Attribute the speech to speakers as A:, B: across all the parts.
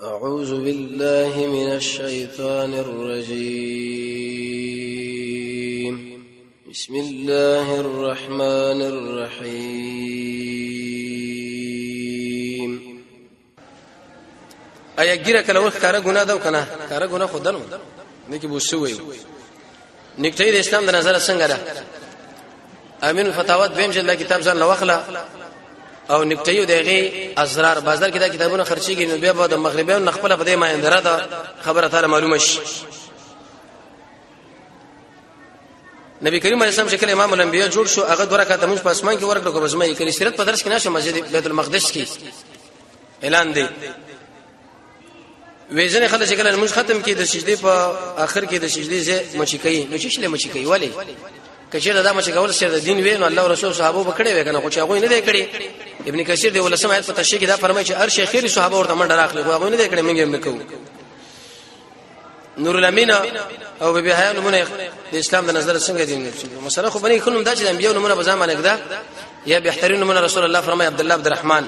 A: أعوذ بالله من الشيطان الرجيم. بسم الله الرحمن الرحيم. ایا ګیره کله وخت کار ګناه ده کنه کار ګناه خودنو نه کی بوسوي نکټې د اسلام د نظر څنګه ده امین فتاوات بهم چې الله کتاب ځان لوخله او نکټیو دغه ازرار بازار کې دا کتابونه خرچيږي نو بیا د مغربیانو نخپل په دې ما اندره ده خبره تعالی معلومه شي. نبی کریم علیه السلام شکل امام الانبیاء جوړ شو هغه دوه رکعات موږ په اسمان کې ورکړو کو بزمه کې سیرت په درس کې نشه مسجد بیت المقدس کې اعلان دی وېژنه خلک چې کله موږ ختم کې د سجدي په اخر کې د سجدي زه مچي کوي نو چې شله مچي کوي ولی کچېره دا مچ کول شه د دین وین الله رسول صحابه وکړي وکنه خو چې هغه نه دی کړی ابن کثیر دی ولسم آیت په تشریح کې دا فرمایي چې هر شیخ خیر صحابه ورته منډه راخلي خو هغه نه دی کړی موږ هم نکوو. نور الامین او به حیا نمونه د اسلام د نظر څنګه دي مسله خو بني کلم دا چې انبیو نمونه په ځامن کې دا یا بهترین نمونه رسول الله فرمایي عبد الله عبد الرحمن.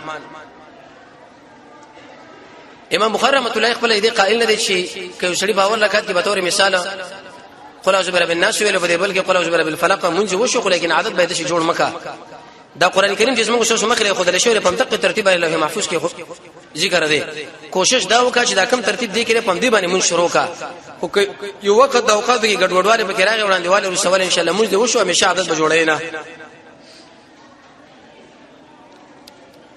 A: امام بخاری رحمۃ اللہ خپل دې قائل نه دي چې کله شړي باور رکعت کې به تور مثال قل اعوذ برب الناس ویل په دې بل کې قل اعوذ برب الفلق منځ وشو خو لیکن عادت به دې جوړ مکه دا قران کریم چې موږ شوسو مخره خو درې شوې په منطقه ترتیب لوح محفوظ کې ذکر دی کوشش دا وکړه چې دا کم ترتیب دی کې په دې باندې مون شروع کا خو یو وخت د اوقات کې ګډوډواله په کې راغی وړاندې والي رسول ان شاء الله موږ دې وشو همیشه عادت به جوړې نه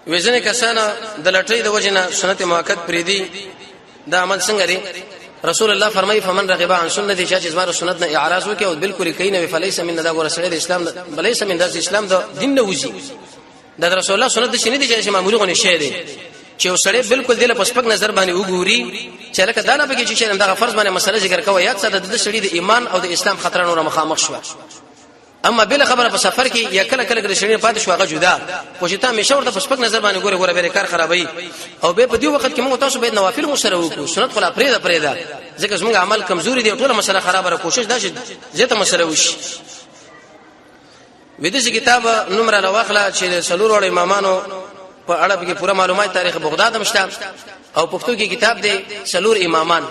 A: وزنه کسانه د لټۍ د وجنه سنت موقت پریدي دا عمل څنګه دی رسول الله فرمایي فمن رغب عن سنتي چې زما سنت نه اعراض وکي او بالکل کینه فلیس من دا ګور سره د اسلام بلیس من د اسلام د دین نه وځي د رسول الله سنت شنه دي چې معمولی غو نشه دي چې وسړی بالکل دله پسپک نظر باندې وګوري چې لکه دا نه پکې چې دا فرض باندې مسله ذکر کوي یاد ساده د شړې د ایمان او د اسلام خطر نور مخامخ شو اما بل خبره په سفر کې یا کله کله د شړې پاتې شو هغه جدا خو چې تا مشه ورته پسپک نظر باندې ګوره به کار خرابوي او به په دې وخت کې موږ تاسو به نوافل مسره وکړو سنت خلا پرېدا ځکه زموږ عمل کمزوري دی ټول مسله خرابه را کوشش دا چې زته مسله وشي. ودې کتاب نمبر راوخلا چې څلور وړ امامانو په اړه کې پوره معلومات تاریخ بغداد مشته او پښتو کې کتاب دی څلور امامان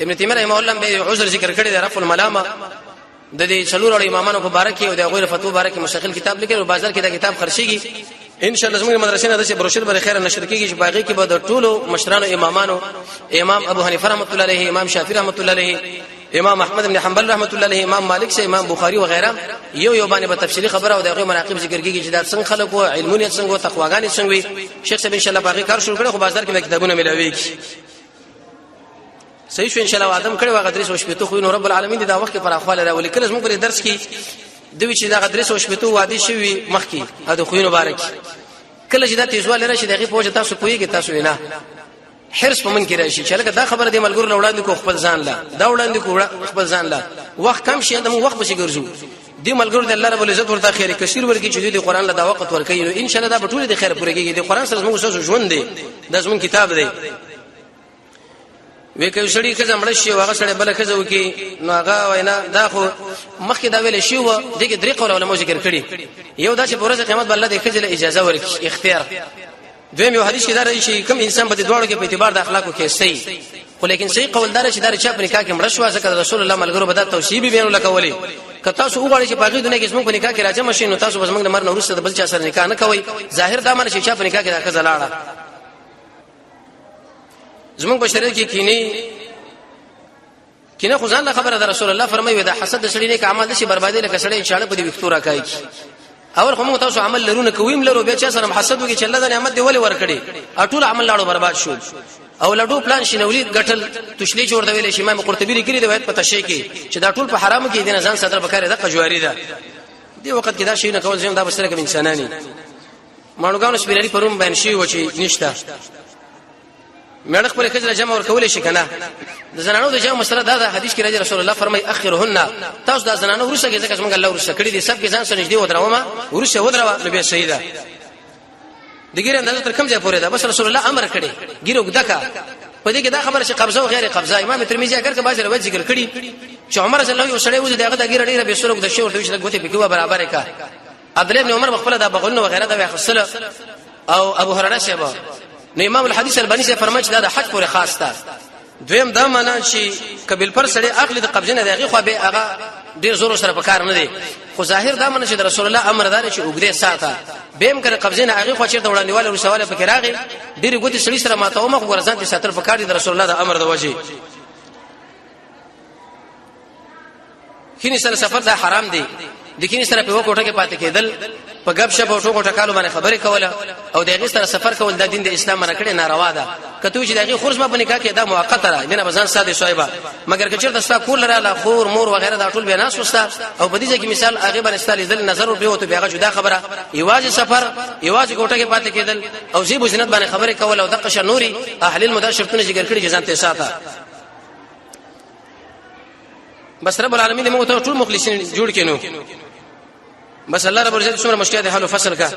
A: ابن تیمیه رحمه الله به عذر ذکر کړی دی رفع الملامه د دې څلور وړ امامانو په باره کې او د غیر فتوا باره کې مستقل کتاب لیکل او بازار کې دا کتاب خرڅيږي ان شاء الله زموږ مدرسې نه د بروشر بر خیر نشر کیږي چې باقي کې به د ټولو مشرانو امامانو امام ابو حنیفه رحمۃ اللہ علیہ امام شافعی رحمۃ اللہ علیہ امام احمد بن حنبل رحمۃ اللہ علیہ امام مالک سے امام بخاری وغیرہ یو باندې په تفصیلی خبره او دغه مناقب ذکر کیږي چې دا څنګه خلکو علمونیت څنګه تقواګان څنګه شیخ صاحب ان شاء الله باقي کار شروع کړي خو بازار کې کتابونه ملاوي صحیح شو ان شاء الله ادم کړي واغ درس او شپته خو نو رب العالمین دا وخت پر اخواله راولي کله زموږ پر درس کې دوی چې دا درس او شپته وادي شوی مخکي او د خو مبارک کله چې دا تیزواله راشي دغه پوهه تاسو پوهیږئ تاسو نه حرص په من کې راشي چې لکه دا خبره د ملګرو وړاندې کو خپل ځان لا دا وړاندې کو خپل ځان لا وخت کم شي دمو وخت بشي ګرځو دی ملګرو د الله رب العزت ورته خیر کثیر ورکی چې د قران له دا وخت ورکی نو ان شاء الله دا بټول د خیر پوره کیږي د قران سره موږ سره ژوند دی دا زمون کتاب دی وکه شړی کزه مړ شي واغه سره بل کزه وکي نو هغه وینا دا خو مخکې دا ویل شي و دغه درې قول علماء ذکر کړي یو دا چې په ورځ قیامت بل د کزه اجازه ورکړي اختیار دویم یو حدیث کې دا راشي کوم انسان په دواړو کې په اعتبار د اخلاقو کې صحیح خو لیکن صحیح قول دار چې دا چا په نکاح کې مړ شو ځکه رسول الله ملګرو به دا توصیه بیان لکولي که تاسو وګورئ چې باقي دنیا کې زموږ په نکاح کې راځي مشین نو تاسو به زموږ مرنه ورسره د بل چا سره نکاح نه کوي ظاهر دا معنی چې چا په نکاح کې دا کزه لاړه زموږ بشریت کې کینه خو ځان خبره ده رسول الله فرمایي دا حسد د سړي نه عمل د شي بربادي لکه سړي انشاء الله په دې وختوره کوي اول خو موږ تاسو عمل لرونه کویم لرو به چا سره حسد وکي چې الله د نعمت دی ولې ورکړي اټول عمل لاړو برباد شو او لډو پلان شنولې غټل تشلی جوړ دی ویل شي امام قرطبي لري د وایت په تشریح کې چې دا ټول په حرامو کې دي نه ځان صدر بکاره د قجواری ده دی وخت کې دا شي نه کول زم دا بسره کوم انسانانی مانوګانو سپیلری پروم باندې شي و چې نشته مړ خپل خزر جمع ور کولې شي کنه د زنانو د جمع مسله دا حدیث کې راځي رسول الله فرمای اخرهن تاسو د زنانو ورسره کې ځکه څنګه الله ورسره کړی دي سب کې ځان سره نږدې ودروما ورسره ودروا نبی شهیدا دګیر اندازه تر کوم ځای پورې دا بس رسول الله امر کړی ګیرو دکا په دې کې دا خبره چې قبضه او غیر قبضه امام ترمذی اگر که باز روایت ذکر کړی چې عمر صلی الله علیه وسلم وځي دغه دګیر ډیره به سره د شی ورته وشل غوته په برابر کا عبد الله بن عمر خپل دا بغلنه وغیرہ دا وخصله او ابو هريره شبا نو امام الحديث الباني سے فرمایي چې دا د حج پورې خاص ده. دویم دا معنا چې قبل پر سړی عقل د قبضه نه دیږي خو به هغه ډیر زور سره په کار نه دی، خو ظاهر دا معنا چې د رسول الله امر دار چې وګړي ساته بهم کړه قبضه نه هغه خو چې د وړاندېواله رسواله پکې راغی ډیر ګوتې سړی سره ماته مخ ورزان چې ساتل په کار دی د رسول الله د امر د وجه. کینی سره سفر دا حرام دی، د کینی سره په وکوټه کې پاتې کېدل، په غب شپ او ټوکو ټکالو باندې خبرې کوله او دغه سره سفر کول د دین د اسلام نه کړي ناروا ده. کته چې دغه خرج باندې کا کې دا موقته را دینه بزن ساده صایبه، مګر کچر د ستا کول را خور مور وغیرہ دا ټول بیا ناسوستا او په دې ځکه مثال هغه باندې ستالي ځل نظر به وته بیا جدا خبره ایواز سفر ایواز کوټه کې پاتې کېدل او زی بوزنت باندې خبرې کول او دغه شنوري اهل المداشرتونه ذکر کړي جزان ته ساته. بس رب العالمین موږ ته ټول مخلصین جوړ کینو. بس الله رب عزت څومره مشکلات حل فصل کا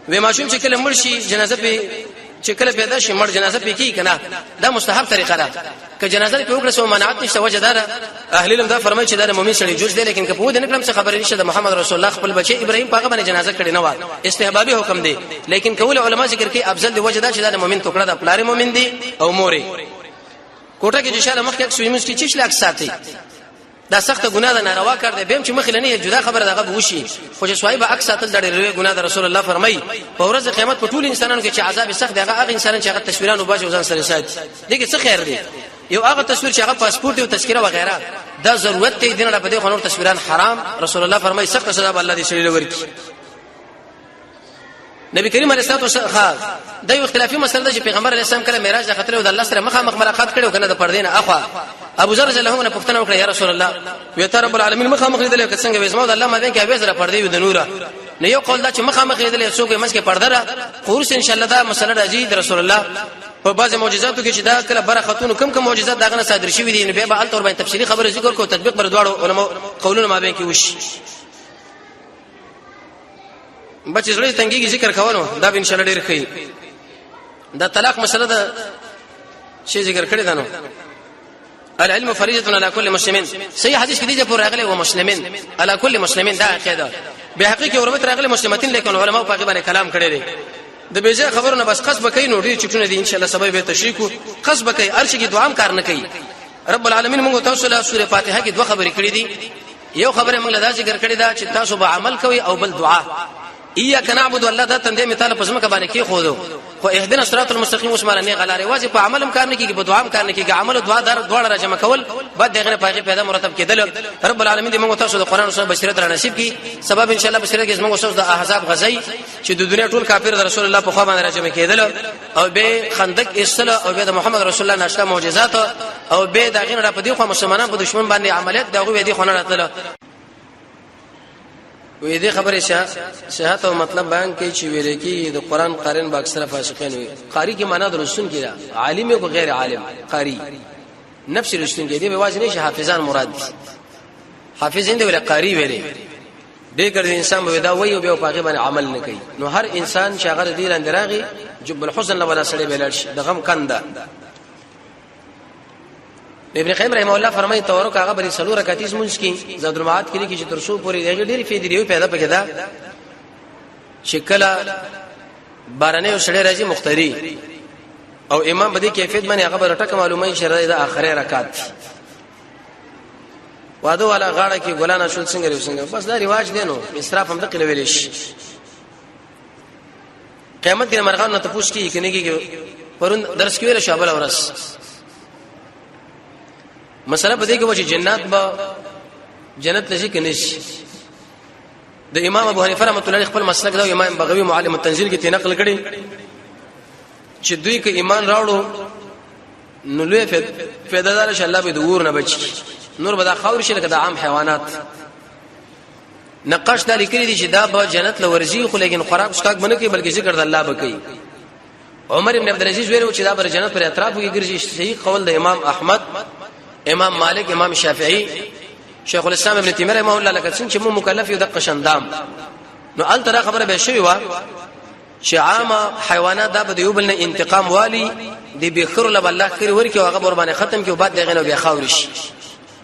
A: وې ماشوم چې کله مرشي جنازه په چې کله پیدا شي مړ جنازه په کی کنه دا مستحب طریقه ده. که جنازه په وکړه سو منعت نشته وجدار اهل علم دا فرمایي چې دا مؤمن سړي جوړ دی، لیکن که په دې نکرم څخه خبرې نشته د محمد رسول الله خپل بچي ابراهيم پاغه باندې جنازه کړي نه و، استحبابي حکم دی، لیکن کول علما ذکر کوي افضل دی وجدا چې دا مؤمن ټوکړه د پلار مؤمن دی او موري کوټه کې چې شاله مخ کې سویمس کې چش لاک ساتي دا سخت ګناه ده، ناروا کار دی. بهم چې مخله نه جدا خبره دغه وشي خو چې صایب عکس ساتل د ډېر ګناه ده. رسول الله فرمایي په ورځ قیامت په ټول انسانانو کې چې عذاب سخت دی هغه انسان چې هغه تصویرانو باجو ځان سره ساتي دغه څه خیر دی. یو هغه تصویر چې هغه پاسپورت او تذکره وغیرہ دا ضرورت دی دینه په دې خنور تصویران حرام. رسول الله فرمایي سخت سزا به الله دې شړل ورکی. نبی کریم علیه الصلاه والسلام دا یو اختلافي مسله ده چې پیغمبر علیه السلام کله معراج د خطر او د الله سره مخامخ ملاقات کړو کنه د پردینه اخوا ابو ذر رضی الله عنه پوښتنه وکړه یا رسول الله وی ته رب العالمین مخامخ لیدل څنګه وېسمو د الله مدین کې اوبه سره پردې و د نوره نه یو قول دا چې مخامخ لیدل څوک یې مسکه پرده را قرس ان شاء الله دا مسله راځي د رسول الله په بعض معجزاتو کې چې دا کله برختون کم معجزات داغه صادر شوی دي نبی به التور باندې تفصیلی خبره ذکر کو تطبیق بر دواړو علماء قولونه مابین کې وشي. بچ زړه تنګي ذکر کولو دا به ان شاء الله ډیر ښه دا طلاق مسله دا شی ذکر کړی دا نو العلم فريضه على كل مسلم. صحیح حدیث کې دی چې پر راغله او مسلمین على كل مسلمین دا عقیده به حقیقت اورمت راغله مسلمانین لیکن علماء په باندې کلام کړی دی د بیځه خبرونه بس قصب کوي نو ډیر چټونه دي ان شاء الله سبب به تشریکو قصب کوي ارشي کې دعام کار نه کوي. رب العالمین موږ تاسو له سوره فاتحه کې دوه خبرې کړې دي. یو خبره موږ له ذکر کړی دا چې تاسو به عمل کوي او بل دعا اياک نعبد الله دا تندې مثال په سمکه باندې کې خو دو خو اهدنا الصراط المستقيم وسمانه نه غلاره واجب په عمل کار نه کیږي په دعا کار نه کیږي عمل او دعا دواړه راجمع کول بعد دغه پاګه پیدا مرتب کېدل. رب العالمین دې موږ تاسو د قران او سنت بصیرت را نصیب کړي سبب ان شاء الله بصیرت کې موږ تاسو د احزاب غزي چې د دنیا ټول کافر د رسول الله په خوا باندې راجمع کېدل او به خندق اسله او به د محمد رسول الله نشته معجزات او به دغه نه په دې خو مسلمانان په دشمن باندې عملیات دغه دې خونه راتله. وې دې خبره صحت او مطلب بیان کوي چې ویل کې د قران قارن با اکثر فاسقین وي. قاری کی معنا د رسول کې دا عالم او غیر عالم قاری نفس رسول کې دې به واځ نه شي حافظان مراد دي حافظین دې ولا قاری ویلې دې کړه انسان به دا وایي او به په هغه باندې عمل نه کوي نو هر انسان چې هغه دې لاندې راغی جب الحزن ولا سړي بلل شي د غم کنده. ابن قیم رحمه الله فرمایي تورک هغه بری سلو رکعتیز مونږ کې زاد المعاد کې چې تر څو پوری دغه ډېری فیدریو پیدا پکې دا شکل بارنه او سړی راځي مختاری او امام بدی کیفیت باندې هغه برټه معلومه شرایط د اخره رکعت واده والا غاړه کې ګلانا شول څنګه بس دا رواج دی نو اسراف هم دقیق ویل شي. قیامت کې مرغان نه تپوس کی کني کې پرون درس کې ویل شابل اورس مسله بده کې و چې جنات با جنت نشي کنيش. د امام ابو حنیفه رحمۃ اللہ خپل مسلک دا امام بغوی معلم التنزیل کې نقل کړي چې دوی کې ایمان راوړو نو لوی فایده ان شاء الله به دور نه بچي نور به دا خاور شي لکه د عام حیوانات. نقاش دا لیکلي دي چې دا به جنت لورځي خو لیکن خوراک سکاک بنه کې بلکې ذکر د الله به کوي. عمر ابن عبد العزيز ویلو چې دا به جنت پر اطراف کې ګرځي. صحیح قول د امام احمد امام مالک امام شافعی شیخ الاسلام ابن تیمیه رحمه الله لکه څنګه چې مو مکلف یو د قشندام نو ال تر خبره به شوی و چې عام حیوانات دا به یو بل نه انتقام والی دی بخر له الله خیر ورکی او هغه بر باندې ختم کی او بعد دغه نو بیا خاورش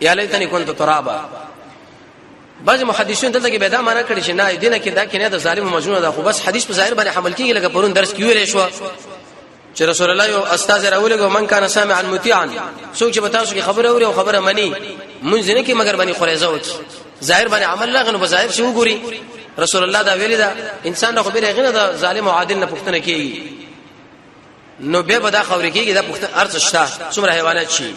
A: یا لیتنی كنت ترابا. بعض محدثین دلته کې به دا معنا کړی چې نه دینه کې دا کې نه د ظالم مجنون دا خو بس حدیث په ظاهر باندې حمل کیږي لکه پرون درس کې ویل شو چې رسول الله یو استاد راولګو من کان سامعا مطیعا څوک چې بتاسو کې خبره اوري او خبره مني مونږ نه کې مگر باندې خوريزه وکي ظاهر باندې عمل لا غنو بظاهر شو ګوري رسول الله دا ویل دا انسان خو به غنه دا ظالم او عادل نه پښتنه کوي نو به بدا خبره کیږي دا پښتنه ارڅ شته څومره حیوانات شي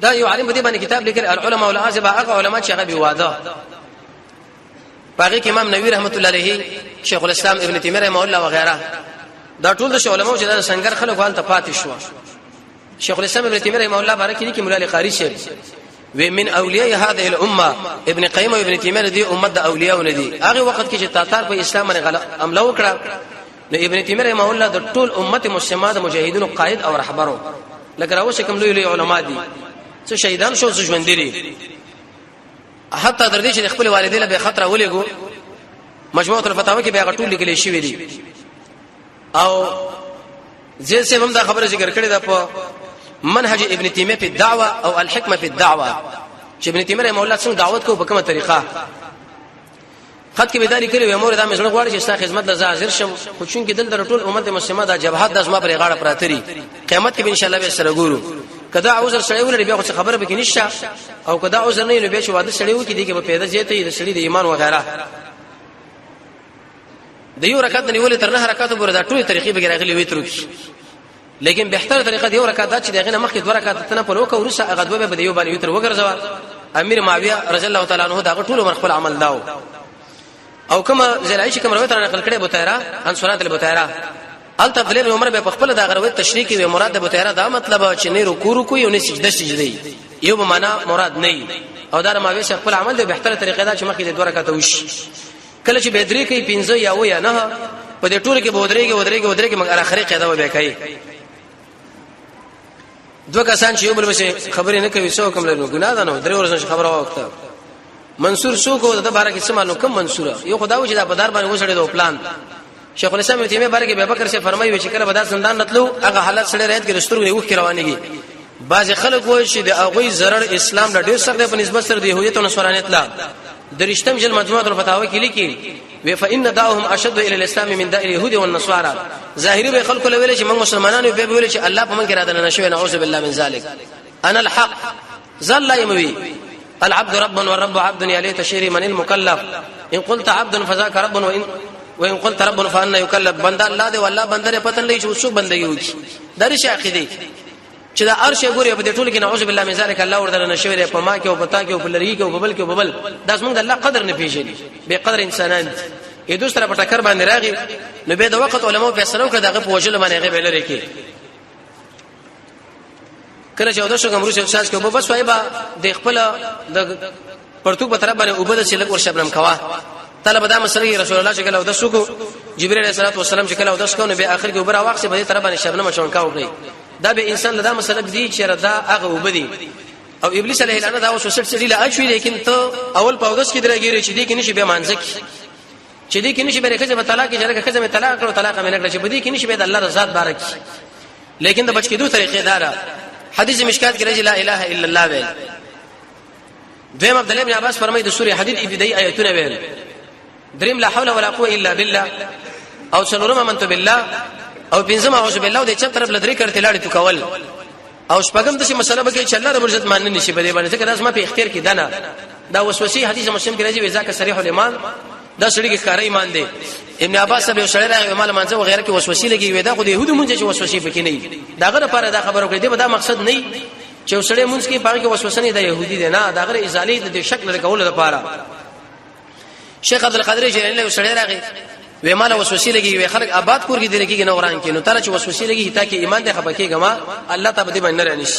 A: دا یو عالم دې باندې کتاب لیکل العلماء والعازبه هغه علما چې هغه بواده باقي امام نووي رحمت الله علیه شیخ الاسلام ابن تیمیه رحمه الله وغيرها دا ټول د علماء چې د سنگر خلکو حال ته پاتې شو شیخ الاسلام ابن تیمیه رحمه الله بارک دي کې مولا قاری شیخ و من اولیاء هذه الامه ابن قیم او ابن تیمیه دي امت د اولیاء ندي هغه وخت کې چې تاتار په اسلام باندې غلط عمله وکړه نو ابن تیمیه رحمه الله د ټول امت مسلمه د مجاهدینو قائد او رهبرو لکه راوښه کوم لوی علماء دي څه شهیدان شو څه ژوند دي حتی در دې چې خپل والدینه به خطر ولېګو مجموعه الفتاوی کې به غټول لیکل شي ویلي او زه هم دا خبره ذکر کړې ده په منهج ابن تیمیه په دعوه او الحکمه په دعوه چې ابن تیمیه رحمه الله څنګه دعوت کو په کومه طریقه خط کې بداري کړی و مور دا مزړه غواړي چې ستا خدمت له حاضر شم خو چون کې دل در ټول امت مسلمه دا جبهات د اسما پر غاړه پراتري قیامت کې ان شاء الله به سره ګورو کدا عذر سړی ولري بیا خو خبره به کې نشه او کدا عذر نه بیا چې واده سړی و کې دي کې په پیدا زیته د سړی د ایمان وغیرہ د یو رکعت نیولې تر نه رکعت پورې دا ټول طریقې به راغلي وي تر لیکن بهتره طریقه دی یو رکعت چې دغه مخکې دوه رکعت تنه پر وکړو ورسه هغه دوه به دیو باندې تر وګرځوا امیر معاویه رضی الله تعالی عنہ دا ټول عمر خپل عمل داو او کما زلایش کوم روایت نقل کړي بوتایرا ان سنت البوتایرا الته عبد الله بن عمر به خپل دا غروي تشریح کوي مراد د بوتایرا دا مطلب چې نه رکوع کوي او نه سجده سجدي یو به معنا مراد نه او دا معاویه خپل عمل د بهتره طریقه دا چې مخکې دوه رکعت وشي کله چې بدري کوي 15 یا و یا نه په دې ټول کې بودريږي مګر اخري قاعده وبې کوي دوه کسان چې یو بل بشه خبرې نه کوي څو کوم لري ګناه ده نو درې ورځې خبره وکړه منصور څوک د بارے کې سمانو کم منصور یو خدای چې دا په دار باندې وسړي دو پلان شیخ الاسلام ابن تیمیه بارے کې ابوبکر سے فرمایي چې کله بدار زندان راتلو هغه حالت سره رات کې رستورو یو کې روانيږي بعض خلک وایي چې د هغه ضرر اسلام د ډېر سره په نسبت سره د يهودیت او نصرانیت لا درشتم جل مجموعه الفتاوی کې لیکي و فإن دعوهم اشد الى الاسلام من داء اليهود والنصارى ظاهري به خلق له ویل چې موږ مسلمانانو به ویل چې الله په من کې را دنه نشوي نعوذ بالله من ذلك انا الحق ظل يموي العبد رب والرب عبد يا ليت شيري من المكلف ان قلت عبد فذاك رب وان قلت رب فان يكلف بنده الله دی والله بنده نه پتن لې چې څو بندګي وي درې عقیده چې دا ارشه ګوري په دې ټول کې نعوذ بالله من ذلك الله ورته نشوي په ما کې او پتا کې او بلری کې او ببل کې او ببل دا زمونږ الله قدر نه پیژني به قدر انسانان یې دوسره په ټکر باندې راغی نو به د وخت علماء فیصله وکړه دغه په وجل باندې غیب لري کې کله چې اودسو کوم روسي احساس کوي بس وایبا د خپل د پرتو په طرف باندې وبد سلک ور شبنم کوا طلب دا مسلې رسول الله چې کله اودسو کو جبرئیل علیه السلام چې کله اودس کو نو به اخر کې وبره واخصه به طرف باندې شبنم شون کاو کوي دا به انسان لدا مسله دي چې ردا هغه وبدي او ابلیس علیه السلام دا اوس وسټ سړي لا اچوي لیکن ته اول پاودس کې درګيري چې دې کې نشي به مانځک چې دې کې نشي به خزه طلاق کې جره خزه طلاق کړو طلاق مې نکړه چې بدی کې نشي به د الله رضا بارک لیکن د بچ کې دوه طریقې دارا حدیث مشکات کې رجل لا اله الا الله ویل دویم عبد الله بن عباس فرمایي د سوره حدید ابتدایي آیتونه ویل دریم لا حول ولا قوه الا بالله او څلورم امنت بالله او پنځم اعوذ بالله د چا طرف لدري کړه تلاړي تو کول او شپږم د شي مسله به کې چې الله رب عزت مان نه شي په دې باندې ځکه لازم په اختیار کې دنا دا وسوسه حدیث مسلم کې راځي وځکه صریح الایمان دا سړي کې ښکارا ایمان دی ابن عباس به سړی راغی مال مانځه وغیرہ کې وسوسه لګي وې دا خو د يهودو مونږ چې وسوسه پکې نه دا غره لپاره دا خبرو کړې دا مقصد نه چې سړی مونږ کې پاره کې وسوسه نه د يهودي دی نه دا غره ازالي د شکل لګول لپاره شیخ عبد القادر جیلانی له سړی راغی وې مال وسوسه لګي وې خلک آباد کور کې دی کې نوران کې نو تر چې وسوسه لګي تا کې ایمان دې خپکه غما الله تعالی دې باندې رانیش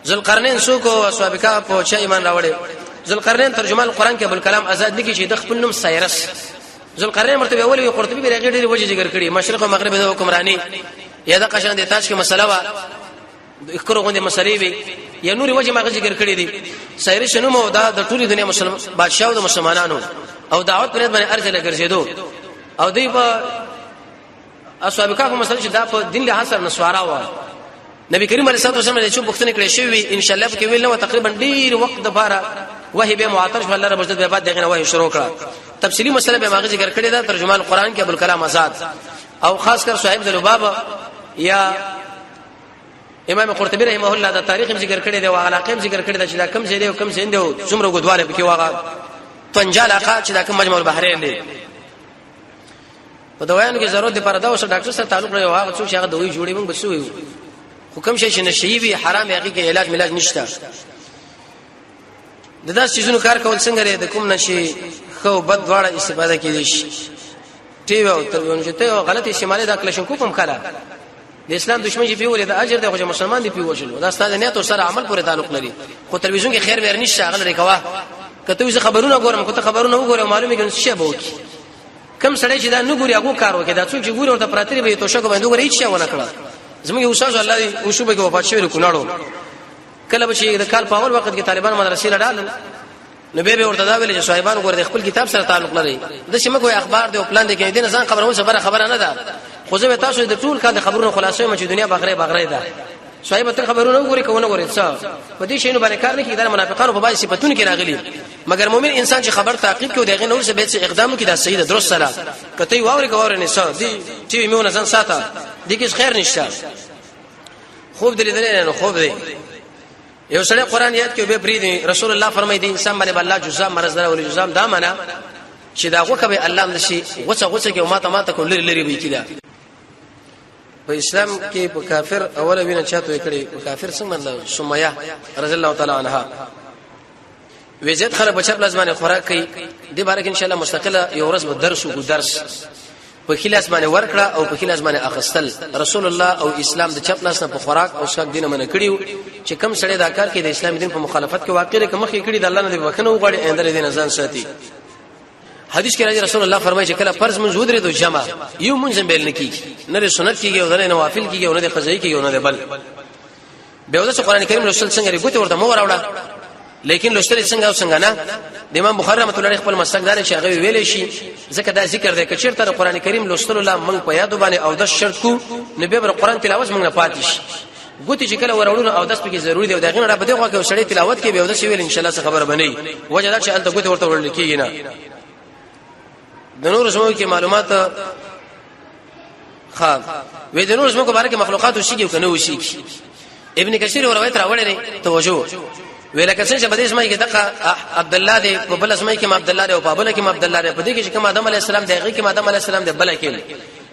A: ذوالقرنین سو کو سوابقا په چا ایمان راوړې ذوالقرنین ترجمان القرآن کې ابو الکلام آزاد لګي چې د خپل نوم سایرس ذوالقرنین مرتبه اول یو قرطبي به راغی ډېر وجه ذکر کړي مشرق او مغرب د حکمرانی یا د قشان د تاج کې مسله وا اخرو غوندې مسلې وي یا نور وجه ما ذکر کړي دي سایرس نو مو دا د ټولي دنیا مسلمان بادشاہ او د مسلمانانو او دعوت پرې باندې ارزه لګرځیدو او دوی په اصحابکا کوم مسله چې دا په دین له حاصل نسوارا و نبی کریم علیه الصلاه والسلام چې پوښتنه کړې شوی ان شاء الله کې ویل نو تقریبا ډیر وخت د بارا وحي به معطل شو الله رب عزت به بعد دغه وحي شروع کړه تفصیلی مسله به ماغه ذکر کړی دا ترجمان قران کې ابو الکلام آزاد او خاص کر صاحب الباب یا امام قرطبی رحمه الله دا تاریخ ذکر کړی دی او علاقه ذکر کړی دا چې دا کم ځای دی او کم ځای دی او څومره غدواله پکې واغه طنجه علاقه چې دا کوم مجمع البحرین دی په دوایانو کې ضرورت دی پر دا اوس ډاکټر سره تعلق لري هغه څو چې هغه دوی جوړي موږ بسوي حکم شي چې نشي وي حرام هغه کې علاج ملاج نشته د داس چیزونو کار کول څنګه لري د کوم نشي خو بد دواړه استفاده کیږي شي ټي او ترونه چې ته غلط استعمال دا کلشن کوم کړه د اسلام دښمن چې پیولې د اجر د خو مسلمان دی پیوښلو دا ستاسو نیت او سره عمل پورې تعلق لري خو تلویزیون کې خیر ور نشته هغه لري کوا کته وي خبرونه ګورم کته خبرونه وګورم معلومه کې څه به وکي کم سړی چې دا نه ګوري هغه کار وکړي دا څوک چې ګوري ورته پراتري به توشه کو باندې ګوري هیڅ څه ونه کړه زموږ استاد الله دې او شوبه کې وفات شوی کوناړو کله به چې د کال په اول وخت کې طالبان مدرسې لړل نو به ورته دا ویل چې صاحبان ګور د خپل کتاب سره تعلق لري د شمه کوئی اخبار دی او پلان دی کې دین ځان خبرونه خبره نه ده خو زه به تاسو د ټول کال خبرونو خلاصې مې چې دنیا بغره ده صاحب ته خبرونه وګوري کوونه ګوري څه په دې شینو باندې کار نه کیږي د منافقانو په بای صفاتونه کې راغلي مګر مؤمن انسان چې خبر تعقیب کوي دغه نور څه به څه اقدام کوي دا صحیح ده درست سره کته واوري کوور نه څه دي چې میونه ځان ساته دي کې خیر نشته خوب دې نه خوب دې یو سره قران یاد کې به پری رسول الله فرمایي دي انسان باندې الله جزام مرز نه ولې جزام دا معنا چې دا غوکه به الله نشي غوڅه کې ماته کول لري به کیدا په اسلام کې په کافر اوله وینه چاته کړي په کافر څنګه مطلب سمیه رضی الله تعالی عنها وزید خره بچب لازمانه خوراک کوي د باره کې ان شاء الله مستقله یو ورځ به درس او درس په خلاص باندې ورکړه او په خلاص باندې اخستل رسول الله او اسلام د چپ لاس نه په خوراک او شک دینه منه کړیو چې کم سړی دا کار کوي د اسلام دین په مخالفت کې واقع لري کومه کړي د الله نه وکنه وغړي اندر دین ځان ساتي حدیث کې راځي رسول الله فرمایي چې کله فرض منځ ودرې دو جمع یو منځ بیل نکي نه سنت کیږي او نه نوافل کیږي او نه قضایي کیږي او نه بل به د قرآن کریم رسول څنګه ریګوت ورته مو وراوړه لیکن لوستل څنګه او څنګه نه د امام بخاری رحمۃ اللہ علیہ خپل مسلک دار چې هغه ویلې شي ځکه دا ذکر دی چې چیرته قرآن کریم لوستل الله موږ په یاد باندې او د شرط کو نبی بر قرآن تلاوت موږ نه پاتې شي ګوتی چې کله وراوړو او داس پکې ضروری دی او دغه نه به دغه سړی تلاوت کې به او د شی ویل ان شاء الله خبر بنئ وجه دا چې انت ګوتی ورته ورل کېږي نه د نور زمو کې معلومات خام وې د نور زمو کو باره کې مخلوقات وشي کې کنه وشي ابن کثیر روایت راوړل توجه ویل کسان چې بده اسماء کې دغه عبد الله دی په بل اسماء کې عبد الله دی او په بل کې عبد الله دی په دې کې چې کوم آدم علی السلام دغه کې آدم علی السلام دی بل کې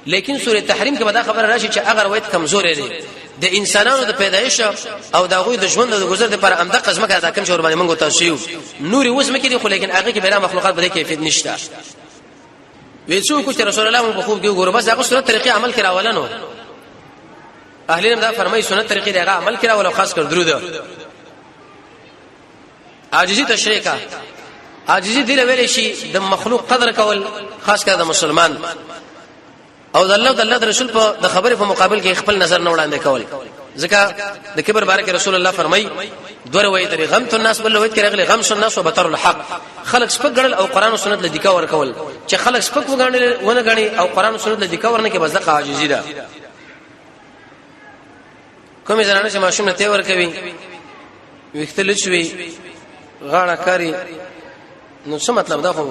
A: لیکن سوره تحریم کې دا خبره راشي چې اگر روایت کمزور دی د انسانانو د پیدایش او د غوی د ژوند د گذر لپاره امده قسمه کړه دا کوم شور باندې موږ تاسو یو نور اوس مکه دي خو لیکن هغه کې بلا مخلوقات بده کیفیت نشته وېڅو کو چې رسول الله مو په خوب کې ګوره بس هغه سنت طریقې عمل کړه ولنو اهل علم دا فرمایي سنت طریقې دغه عمل کړه ولو خاص کر درود عاجزی تشریکا عاجزی دی ویل شي د مخلوق قدر کول خاص کر د مسلمان او د الله د رسول په د خبرې په مقابل کې خپل نظر نه وړاندې کول ځکه د کبر بارک رسول الله فرمای دوه وایي د غمت الناس بل وایي کړه غمش الناس وبتر الحق خلق سپک غړل او قران او سنت له دیکا ور کول چې خلق سپک وګڼل ونه غني او قران او سنت له دیکا ورنه کې بس د عاجزی ده کومې زنانه چې ماشوم ته ور کوي وختل شوی غاړه کاری نو څه مطلب دا خو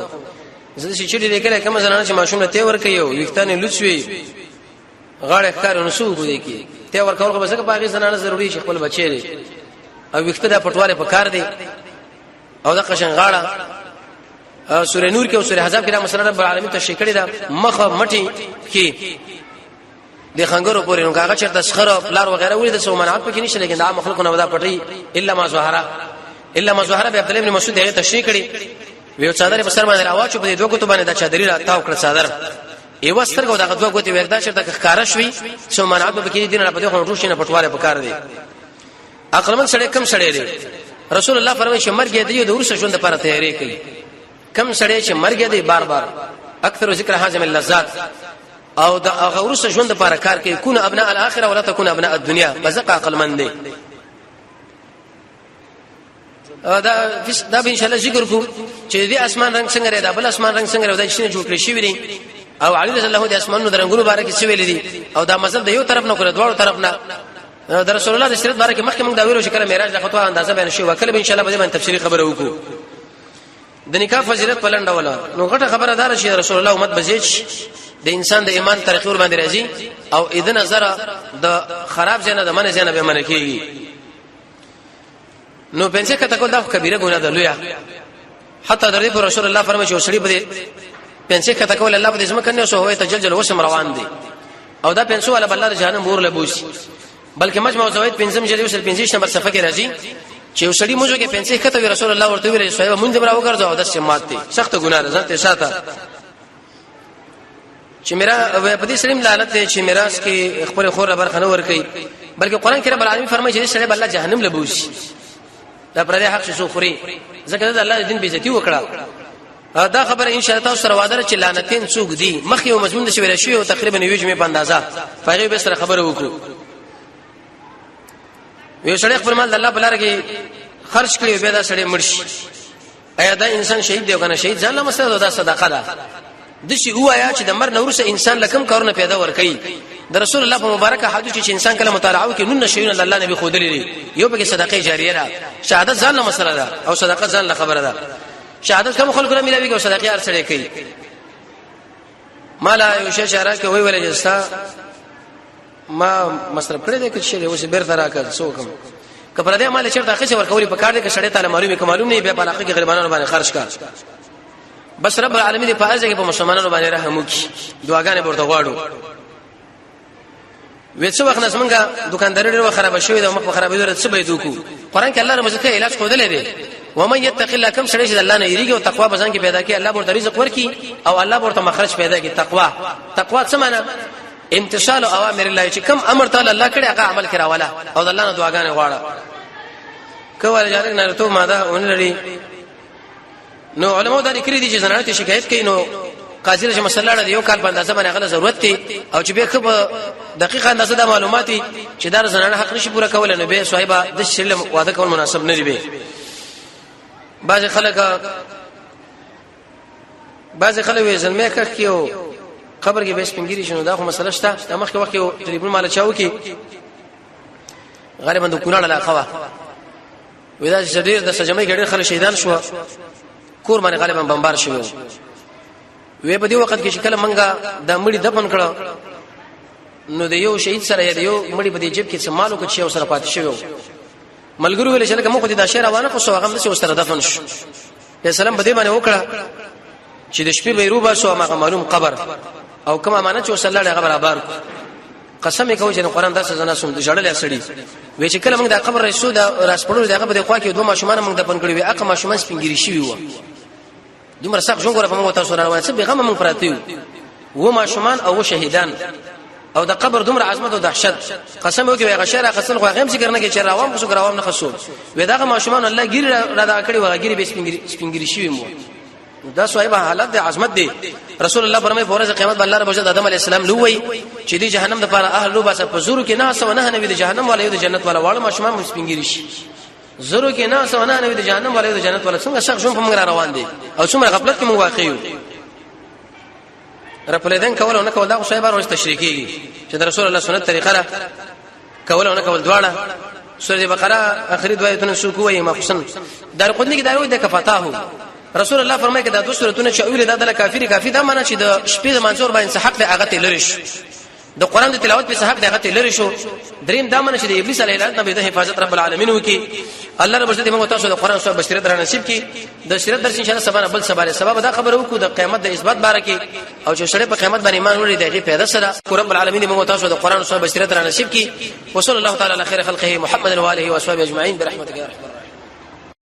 A: زه چې چړي لیکل کوم زنانه چې ماشوم ته ور کوي وختانه لڅوي غاړه کاری نو سو کوي کی ته ور کول خو بس که باغی زنانه ضروری شي خپل بچی لري او وخت دا پټواله په کار دی او دا قشن غاړه سورې نور کې او سورې حزاب کې دا مسله رب العالمین تشریح کړی دا مخه مټي کې د خنګرو پورې نو هغه چرته سخره پلار وغیرہ ولې د سومنات پکې نشي لیکن دا مخلوق نه ودا پټي الا ما ظهره به عبد الله بن مسعود هغه تشریح کړي ویو څادر په سر باندې راواچو په دوه کوته باندې د چادرې راتاو کړ څادر ایو سترګو دغه دوه کوته وردا چرته ښکارا شوي سومنات به کې دین نه په دوه ټوشي نه پټواله پکار دی عقلمن سړی کم سړی دی رسول الله فرمایي چې مرګ دی د ورسره ژوند لپاره تیاری کوي کم سړی چې مرګ دی بار بار اکثر ذکر حازم اللذات او د غورس ژوند لپاره کار کوي کون ابناء الاخره ولا تكون ابناء الدنيا بزق عقلمن دی دا به ان شاء الله ذکر کو چې دې اسمان رنگ څنګه لري دا بل اسمان رنگ څنګه لري دا چې جوړ کړی شي وي او علي رضی الله د اسمانونو د رنگونو باره کې څه ویل دي او دا مزل د یو طرف نه کړ دوه طرف نه د رسول الله د سیرت باره کې مخکې موږ دا ویلو چې کله معراج د خطوه اندازه بیان شي وکړه به ان شاء الله به باندې تفصیلی خبره وکړو د نکاح فضیلت پلنډوله نو غټه خبره دار شي رسول الله امت بزیج د انسان د ایمان ترقی ور باندې راځي او اذن نظر د خراب ځنه د من ځنه به من کیږي نو پنځه کته کول دا کبیره ګناه ده لویا حتی درې پر رسول الله فرمایي چې سړي به پنځه کته کول الله په دې سم کنه سو هوې تجلجل وسم روان دي او دا پنځه ولا بلل جهنم ور لبوس بلکې مجموع زوید پنځم جری وسل 25 نمبر صفحه کې راځي چې سړي موږ کې پنځه کته رسول الله ورته ویل صاحب مونږ دمر وګرځاو د سمات دي سخت ګناه ده ځته ساته چې میرا په دې سلیم لعنت چې میراث کې خپل خور برخه نه ور کوي بلکې قران کې رب العالمین فرمایي چې سړي الله جهنم لبوس دا پر دې حق شو خوري ځکه دا الله دین بیزتی وکړه دا خبره ان شاء الله تاسو سره وعده چې لعنتین څوک دي مخ یو مضمون د شویل شوی او تقریبا یو جمعه په اندازه فقې به سره خبره وکړو یو سړی خپل مال الله بلاره کې خرج کړي به دا سړی مرشي ایا دا انسان شهید دی کنه شهید ځان له مسله دا صدقه ده د شي وایا چې د مر نورسه انسان لکم کارونه پیدا ور کوي د رسول الله په مبارکه حدیث چې انسان کله مطالعه وکړي نن شیونه الله نبی خودلې یو به صدقه جاریه ده شهادت ځان له مسله ده او صدقه ځان له خبره ده شهادت کوم خلکو نه ملوي او صدقه هر سره کوي مالا یو شی شارا کې وی ولې جستا ما مصرف کړی دی چې شی اوس بیرته راکړ څوکم کپره دې مال چرته خشه ورکولي په کار دې کې شړې تعالی معلوم نه به علاقه کې غریبانو باندې خرج کړ بس رب العالمین په ارزه کې په مسلمانانو باندې رحم وکړي دعاګانې ورته غواړو وڅ وخت نسمنګه دکانداري ډېر خراب شوی دا مخ خرابې ورته څه به دوکو قران کې الله رمزته علاج خو دلې دی ومن يتق الله كم شړې چې الله نه یریږي او تقوا بزن کې پیدا کړي الله ورته رزق ورکړي او الله ورته مخرج پیدا کړي تقوا څه معنی امتثال اوامر الله چې کم امر تعالی الله کړي هغه عمل کړه والا او الله نه دعاګانې غواړه کوه جارک نه ته ماده ونلري نو علماء دا لیکلي دي چې زنانه ته شکایت کوي نو قاضي له مسله د یو کال په اندازه باندې غل ضرورت دي او چې به خو دقیقه اندازه د معلوماتي چې دا زنانه حق نشي پوره کول نه به صاحبہ د شلم واده کول مناسب نه دی به بعض خلک وې زلمه کښیو قبر کې به سپینګری شنو دا خو مسله شته د مخکې وخت یو ټلیفون مال چاو کې غالبا د کونړ علاقه وا ودا شدیر د سجمې ګډر خلک شهیدان شو کور باندې غالبا بمبار شوی وې په دې وخت کې چې کله منګه د مړي دفن کړه نو د یو شهید سره یو مړي په دې جیب کې سمالو کې شی سره پاتې شوی ملګرو ویل چې لکه موږ دې دا شعر روانه خو سو هغه څه سره دفن شو په سلام بده باندې وکړه چې د شپې بیروبا شو هغه معلوم قبر او کوم امانت چې وسله هغه برابر قسم کوي چې قرآن داسې زنه سم د جړل اسړي وې چې کله موږ د قبر رسول راس پړو دغه په خوا کې دوه ماشومان موږ دفن کړی وي اقا ماشومان سپینګری شوی و دومره سخت څنګه په موږ تاسو روان څه بیغم موږ پراته و ماشومان او شهیدان او د قبر دومره عظمت او دهشت قسم وکي هغه شعر قسم خو هغه هم ذکر نه کوي چې روان خو روان نه خصو وې دغه ماشومان الله ګیر را دا کړی و ګیر به سپینګری شوی مو دا صاحب حالت د عظمت دی رسول الله فرمایي په ورځ قیامت الله رب عزت آدم علی السلام لوی چې دی جهنم د لپاره اهل لو باسه په زورو کې نه سو نه نبی د جهنم والے د جنت والا واړه ماشومان سپینګری شي زورو کې نه سو نه نبی د جهنم والے د جنت والا څنګه شخص جون په موږ روان دي او څومره غفلت کې موږ واقع یو رپلیدن کول او نه کول دا خو صاحب روز تشریکي چې د رسول الله سنت طریقه را کول او نه کول دواړه سورۃ بقره اخري دوایتونه شو کوی مخصن در قدنی کې داروي د کفتاهو رسول الله فرمایي کدا دوه سورتونه چې اول د کافر دا معنی چې د شپې د منصور باندې حق د هغه تلریش د قران د تلاوت په حق د هغه تلریش دریم دا معنی چې د ابلیس علیه السلام د حفاظت رب العالمین وکي الله رب عزت موږ تاسو د قران سره بشریت را نصیب کی د شریعت درس ان شاء الله سبا بل سبا سبب دا خبر وکړو د قیامت د اثبات باره کې او چې شریعت په قیامت باندې ایمان لري دغه پیدا سره رب العالمین موږ تاسو د قران سره بشریت را نصیب کی وصلی الله تعالی علی خیر خلقه محمد و علیه و اصحابہ اجمعین برحمتک یا رحمن